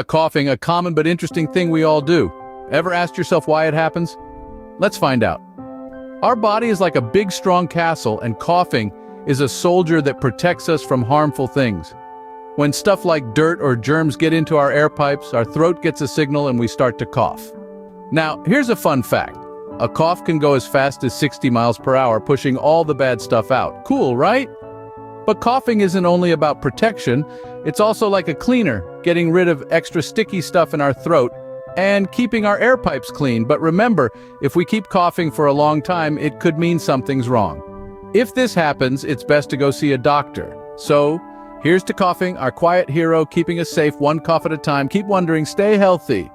Coughing, a common but interesting thing we all do. Ever asked yourself why it happens? Let's find out. Our body is like a big strong castle, and coughing is a soldier that protects us from harmful things. When stuff like dirt or germs get into our air pipes, our throat gets a signal and we start to cough. Now, here's a fun fact. A cough can go as fast as 60 miles per hour, pushing all the bad stuff out. Cool, right? But coughing isn't only about protection, it's also like a cleaner, getting rid of extra sticky stuff in our throat and keeping our air pipes clean. But remember, if we keep coughing for a long time, it could mean something's wrong. If this happens, it's best to go see a doctor. So, here's to coughing, our quiet hero, keeping us safe one cough at a time. Keep wondering, stay healthy.